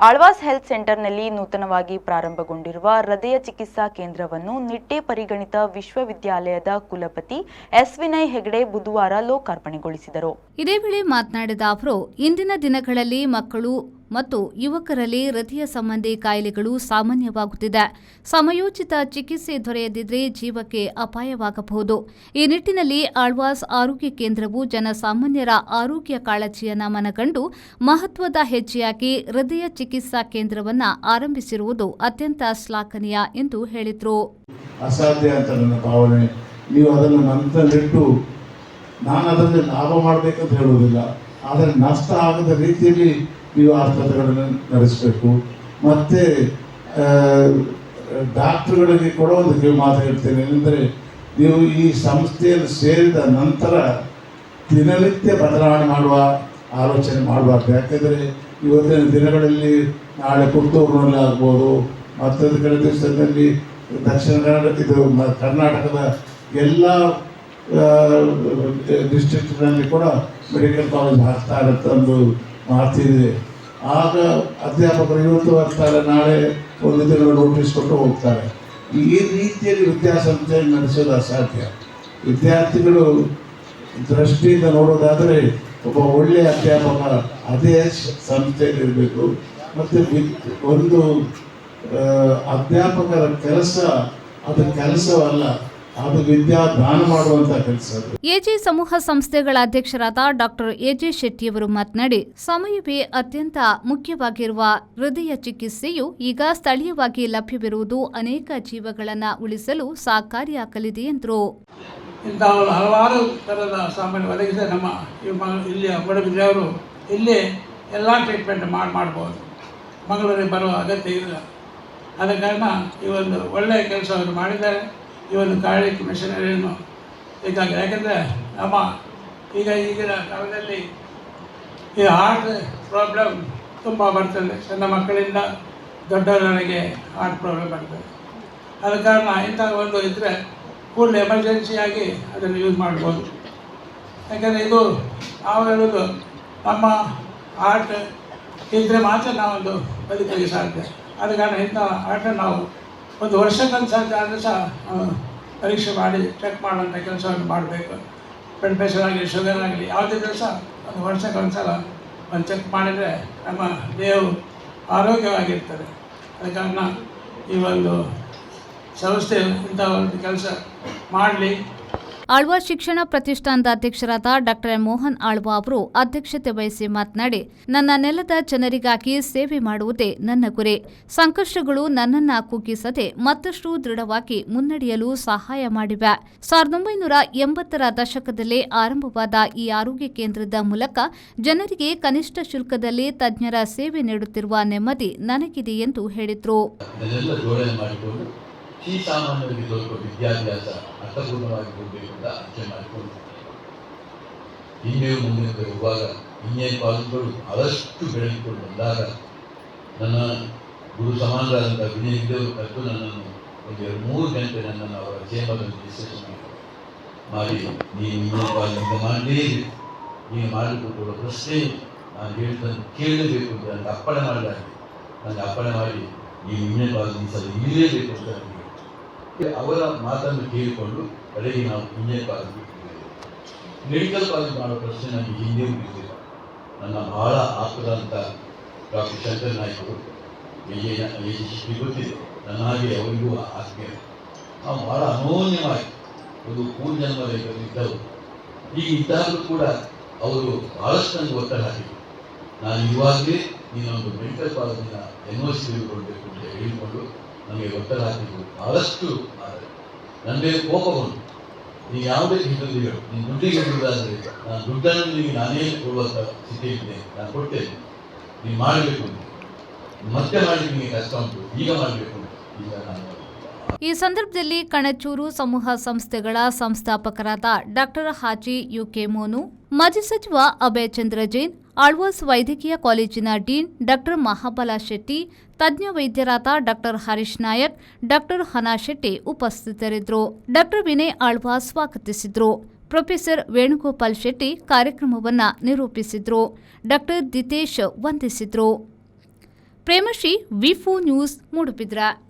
Alva's health ಸೆಂಟರ್ನಲ್ಲಿ ನೂತನವಾಗಿ ಪ್ರಾರಂಭಗೊಂಡಿರುವ ಹೃದಯ ಚಿಕಿತ್ಸಾ ಕೇಂದ್ರವನ್ನು ನಿಟ್ಟೆ ಪರಿಗಣಿತ ವಿಶ್ವವಿದ್ಯಾಲಯದ ಕುಲಪತಿ ಎಸ್ ವಿನಯ್ ಹೆಗಡೆ ಬುಧವಾರ ಲೋಕಾರ್ಪಣೆಗೊಳಿಸಿದರು. ಇದೇ ವೇಳೆ ಮಾತನಾಡಿದ ಅವರು, ಇಂದಿನ ದಿನಗಳಲ್ಲಿ ಮಕ್ಕಳು ಮತ್ತು ಯುವಕರಲ್ಲಿ ಹೃದಯ ಸಂಬಂಧಿ ಕಾಯಿಲೆಗಳು ಸಾಮಾನ್ಯವಾಗುತ್ತಿದೆ. ಸಮಯೋಚಿತ ಚಿಕಿತ್ಸೆ ದೊರೆಯದಿದ್ದರೆ ಜೀವಕ್ಕೆ ಅಪಾಯವಾಗಬಹುದು. ಈ ನಿಟ್ಟಿನಲ್ಲಿ ಆಳ್ವಾಸ್ ಆರೋಗ್ಯ ಕೇಂದ್ರವು ಜನಸಾಮಾನ್ಯರ ಆರೋಗ್ಯ ಕಾಳಜಿಯನ್ನು ಮನಗಂಡು ಮಹತ್ವದ ಹೆಜ್ಜೆಯಾಗಿ ಹೃದಯ ಚಿಕಿತ್ಸಾ ಕೇಂದ್ರವನ್ನು ಆರಂಭಿಸಿರುವುದು ಅತ್ಯಂತ ಶ್ಲಾಘನೀಯ ಎಂದು ಹೇಳಿದರು. ಅಸಾಧ್ಯ ಅಂತ ನನ್ನ ಭಾವನೆ. ನೀವು ಅದನ್ನು ಮನಸ್ಸಿನಲ್ಲಿಟ್ಟು ನಾನು ಅದರಲ್ಲಿ ಲಾಭ ಮಾಡಬೇಕಂತ ಹೇಳುವುದಿಲ್ಲ, ಆದರೆ ನಷ್ಟ ಆಗದ ರೀತಿಯಲ್ಲಿ ನೀವು ಆಸ್ಪತ್ರೆಗಳನ್ನು ನಡೆಸಬೇಕು. ಮತ್ತು ಡಾಕ್ಟ್ರುಗಳಿಗೆ ಕೂಡ ಒಂದು ಮಾತು ಹೇಳ್ತೇನೆ, ಏನೆಂದರೆ ನೀವು ಈ ಸಂಸ್ಥೆಯಲ್ಲಿ ಸೇರಿದ ನಂತರ ದಿನನಿತ್ಯ ಬದಲಾವಣೆ ಮಾಡುವ ಆಲೋಚನೆ ಮಾಡಬಾರ್ದು. ಯಾಕೆಂದರೆ ಇವತ್ತಿನ ದಿನಗಳಲ್ಲಿ ನಾಳೆ ಪುತ್ತೂರಿನಲ್ಲಿ ಆಗ್ಬೋದು, ಮತ್ತೊಂದು ಕಡೆ ದಿವಸದಲ್ಲಿ ದಕ್ಷಿಣ ಕನ್ನಡ ಕರ್ನಾಟಕದ ಎಲ್ಲ ಡಿಸ್ಟ್ರಿಕ್ಟ್ನಲ್ಲಿ ಕೂಡ ಮೆಡಿಕಲ್ ಕಾಲೇಜ್ ಹಾಕ್ತಾ ಇರುತ್ತೆ ಒಂದು ಮಾತಿದೆ. ಆಗ ಅಧ್ಯಾಪಕರು ಇವತ್ತು ಬರ್ತಾರೆ, ನಾಳೆ ಒಂದು ದಿನ ನೋಟಿಸ್ ಕೊಟ್ಟು ಹೋಗ್ತಾರೆ. ಈ ರೀತಿಯಲ್ಲಿ ವಿದ್ಯಾಸಂಸ್ಥೆಯನ್ನು ನಡೆಸೋದು ಅಸಾಧ್ಯ. ವಿದ್ಯಾರ್ಥಿಗಳು ದೃಷ್ಟಿಯಿಂದ ನೋಡೋದಾದರೆ ಒಬ್ಬ ಒಳ್ಳೆಯ ಅಧ್ಯಾಪಕ ಅದೇ ಸಂಸ್ಥೆಯಲ್ಲಿ ಇರಬೇಕು. ಮತ್ತು ಒಂದು ಅಧ್ಯಾಪಕರ ಕೆಲಸ ಅದು ಕೆಲಸವಲ್ಲ, ಅದು ವಿದ್ಯಾ ದಾನ ಮಾಡುವಂತಹ ಕೆಲಸ. ಎಜೆ ಸಮೂಹ ಸಂಸ್ಥೆಗಳ ಅಧ್ಯಕ್ಷರಾದ ಡಾಕ್ಟರ್ ಎಜೆ ಶೆಟ್ಟಿಯವರು ಮಾತನಾಡಿ, ಸಮಯವೇ ಅತ್ಯಂತ ಮುಖ್ಯವಾಗಿರುವ ಹೃದಯ ಚಿಕಿತ್ಸೆಯು ಈಗ ಸ್ಥಳೀಯವಾಗಿ ಲಭ್ಯವಿರುವುದು ಅನೇಕ ಜೀವಗಳನ್ನು ಉಳಿಸಲು ಸಹಕಾರಿಯಾಗಲಿದೆ ಎಂದರು. ಇಂತಹ ಹಲವಾರು ಥರದ ಸಾಮಾನ್ಯ ಒದಗಿಸಿ ನಮ್ಮ ಇಲ್ಲಿಯ ಮೂಡಬಿದ್ರೆಯವರು ಇಲ್ಲೇ ಎಲ್ಲ ಟ್ರೀಟ್ಮೆಂಟ್ ಮಾಡ್ಬೋದು. ಮಂಗಳೂರಿಗೆ ಬರುವ ಅಗತ್ಯ ಇಲ್ಲ. ಆದ ಕಾರಣ ಈ ಒಂದು ಒಳ್ಳೆಯ ಕೆಲಸವನ್ನು ಮಾಡಿದ್ದಾರೆ. ಈ ಒಂದು ಕಾರ್ಡಿಯಕ್ ಮಿಷನರಿಯನ್ನು ಬೇಕಾಗಿದೆ. ಯಾಕೆಂದರೆ ನಮ್ಮ ಈಗಿನ ಕಾಲದಲ್ಲಿ ಈ ಹಾರ್ಟ್ ಪ್ರಾಬ್ಲಮ್ ತುಂಬ ಬರ್ತದೆ. ಸಣ್ಣ ಮಕ್ಕಳಿಂದ ದೊಡ್ಡವರವರೆಗೆ ಹಾರ್ಟ್ ಪ್ರಾಬ್ಲಮ್ ಬರ್ತದೆ. ಆದ ಕಾರಣ ಇಂಥ ಒಂದು ಇದ್ದರೆ ಕೂಡಲೇ ಎಮರ್ಜೆನ್ಸಿಯಾಗಿ ಅದನ್ನು ಯೂಸ್ ಮಾಡ್ಬೋದು. ಯಾಕೆಂದರೆ ಇದು ನಾವು ಹೇಳೋದು ನಮ್ಮ ಹಾರ್ಟ್ ಇದ್ದರೆ ಮಾತ್ರ ನಾವೊಂದು ಬದುಕಲಿಕ್ಕೆ ಸಾಧ್ಯ. ಆದ ಕಾರಣ ಇಂಥ ಹಾರ್ಟನ್ನು ನಾವು ಒಂದು ವರ್ಷಕ್ಕೊಂದು ಸಾಧ್ಯ ಆದರೆ ಸಹ ಪರೀಕ್ಷೆ ಮಾಡಿ ಚೆಕ್ ಮಾಡುವಂಥ ಕೆಲಸವನ್ನು ಮಾಡಬೇಕು. ಬ್ಲಡ್ ಪ್ರೆಷರ್ ಆಗಲಿ, ಶುಗರ್ ಆಗಲಿ ಯಾವುದಿದ್ರೂ ಸಹ ಒಂದು ವರ್ಷಕ್ಕೊಂದು ಸಲ ಒಂದು ಚೆಕ್ ಮಾಡಿದರೆ ನಮ್ಮ ದೇಹವು ಆರೋಗ್ಯವಾಗಿರ್ತದೆ. ಅದ ಕಾರಣ ಈ ಒಂದು ಸಂಸ್ಥೆ ಇಂಥ ಒಂದು ಕೆಲಸ ಮಾಡಲಿ. ಆಳ್ವಾಸ್ ಶಿಕ್ಷಣ ಪ್ರತಿಷ್ಠಾನದ ಅಧ್ಯಕ್ಷರಾದ ಡಾಕ್ಟರ್ ಮೋಹನ್ ಆಳ್ವಾ ಅವರು ಅಧ್ಯಕ್ಷತೆ ವಹಿಸಿ ಮಾತನಾಡಿ, ನನ್ನ ನೆಲದ ಜನರಿಗಾಗಿ ಸೇವೆ ಮಾಡುವುದೇ ನನ್ನ ಗುರಿ. ಸಂಕಷ್ಟಗಳು ನನ್ನನ್ನು ಕುಗ್ಗಿಸದೆ ಮತ್ತಷ್ಟು ದೃಢವಾಗಿ ಮುನ್ನಡೆಯಲು ಸಹಾಯ ಮಾಡಿವೆ. 1980ರ ದಶಕದಲ್ಲೇ ಆರಂಭವಾದ ಈ ಆರೋಗ್ಯ ಕೇಂದ್ರದ ಮೂಲಕ ಜನರಿಗೆ ಕನಿಷ್ಠ ಶುಲ್ಕದಲ್ಲಿ ತಜ್ಞರ ಸೇವೆ ನೀಡುತ್ತಿರುವ ನೆಮ್ಮದಿ ನನಗಿದೆ ಎಂದು ಹೇಳಿದರು. ಸಾಮಾನ್ಯವಾಗಿ ಸ್ವಲ್ಪ ವಿದ್ಯಾಭ್ಯಾಸ ಅರ್ಥಪೂರ್ಣವಾಗಿ ಹೋಗಬೇಕು ಅಂತ ಆಚೆ ಮಾಡಿಕೊಂಡು ಹಿಂದೆ ಮುಂದಿನ ಹೋಗುವಾಗ ಇಂಜಿನಿಯರಿಂಗ್ ಕಾಲೇಜುಗಳು ಆದಷ್ಟು ಬೆಳೆದುಕೊಂಡು ಬಂದಾಗ ನನ್ನ ಗುರು ಸಮಾನರಾದಂಥ ವಿನಯದೇವರು ಕರೆದು ನನ್ನನ್ನು ಒಂದು 2-3 ಗಂಟೆ ನನ್ನನ್ನು ಅವರ ಚೇಂಬರ್ನಲ್ಲಿ ಡಿಸ್ಕಷನ್ ಮಾಡಿ, ನೀನು ಇಂಜಿನಿಯರಿಂಗ್ ಕಾಲೇಜಿಂದ ಮಾಡಲೇಬೇಕು, ನೀನು ಮಾಡಿಕೊಟ್ಟುವ ಪ್ರಶ್ನೆ ನಾನು ಹೇಳಿದ್ದನ್ನು ಕೇಳಲೇಬೇಕು ಅಂತ ನನಗೆ ಅಪ್ಪಣೆ ಮಾಡಿದಾಗ ನನಗೆ ಅಪ್ಪಣೆ ಮಾಡಿ ನೀನು ಇಂಜಿನಿಯರಿಂಗ್ ಕಾಲೇಜ್ ಈ ಸಲ ಇರಲೇಬೇಕು ಅಂತ ಅವರ ಮಾತನ್ನು ಕೇಳಿಕೊಂಡು ಕಡೆಗೆ ನಾವು ಇಂಜಿನಿಯರಿಂಗ್ ಕಾಲೇಜ್ ಮೆಡಿಕಲ್ ಕಾಲೇಜ್ ಮಾಡೋ ಪ್ರಶ್ನೆ ನನಗೆ ಹಿಂದೆ ಉಳಿದಿಲ್ಲ. ನನ್ನ ಬಹಳ ಆಪ್ತರಾದಂಥ ಡಾಕ್ಟರ್ ಶಂಕರ್ ನಾಯ್ಕರು ಗೊತ್ತಿದೆ, ನನ್ನ ಹಾಗೆ ಅವರಿಗೂ ಆತ್ಮೀಯ. ನಾವು ಬಹಳ ಅನೋನ್ಯವಾಗಿ ಒಂದು ಪೂರ್ವಜನ್ಮದ ಇದ್ದವರು. ಈಗ ಇದ್ದಾಗಲೂ ಕೂಡ ಅವರು ಬಹಳಷ್ಟು ನನಗೆ ಒತ್ತಡ ಹಾಕಿದರು. ನಾನು ಇವಾಗಲೇ ನೀನೊಂದು ಮೆಡಿಕಲ್ ಕಾಲೇಜಿನ NOC ತೆಗೆದುಕೊಳ್ಬೇಕು ಅಂತ ಹೇಳಿಕೊಂಡು ನಮಗೆ ಒತ್ತಡ ಹಾಕಿದ್ರು. ಬಹಳಷ್ಟು ನನಗೆ ಕೋಪ ಬಂತು. ನೀವು ಯಾವುದೇ ಹಿಡಿದಿಗಳು ನೀನು ದುಡ್ಡಿಗೆ ಹಿಡಿದಾದರೆ ನಾನು ದುಡ್ಡನ್ನು ನಿಮಗೆ ನಾನೇ ಕೊಡುವಂಥ ಸ್ಥಿತಿಯಿದೆ, ನಾನು ಕೊಡ್ತೇನೆ, ನೀವು ಮಾಡಬೇಕು, ಮತ್ತೆ ಮಾಡಿ ನಿಮಗೆ ಕಷ್ಟ ಉಂಟು, ಈಗ ಮಾಡಬೇಕು. ಈಗ ನಾನು ಈ ಸಂದರ್ಭದಲ್ಲಿ ಕಣಚೂರು ಸಮೂಹ ಸಂಸ್ಥೆಗಳ ಸಂಸ್ಥಾಪಕರಾದ ಡಾಕ್ಟರ್ ಹಾಜಿ ಯುಕೆ ಮೋನು, ಮಾಜಿ ಸಚಿವ ಅಭಯ್ ಚಂದ್ರ ಜೈನ್, ಆಳ್ವಾಸ್ ವೈದ್ಯಕೀಯ ಕಾಲೇಜಿನ ಡೀನ್ ಡಾಕ್ಟರ್ ಮಹಾಬಲ ಶೆಟ್ಟಿ, ತಜ್ಞ ವೈದ್ಯರಾದ ಡಾಕ್ಟರ್ ಹರೀಶ್ ನಾಯಕ್, ಡಾಕ್ಟರ್ ಹನಾ ಶೆಟ್ಟಿ ಉಪಸ್ಥಿತರಿದ್ದರು. ಡಾಕ್ಟರ್ ವಿನಯ್ ಆಳ್ವಾ ಸ್ವಾಗತಿಸಿದರು. ಪ್ರೊಫೆಸರ್ ವೇಣುಗೋಪಾಲ್ ಶೆಟ್ಟಿ ಕಾರ್ಯಕ್ರಮವನ್ನು ನಿರೂಪಿಸಿದರು. ಡಾಕ್ಟರ್ ದಿತೇಶ್ ವಂದಿಸಿದರು. ಪ್ರೇಮಶ್ರೀ, ವಿ4 ನ್ಯೂಸ್, ಮೂಡುಬಿದ್ರ.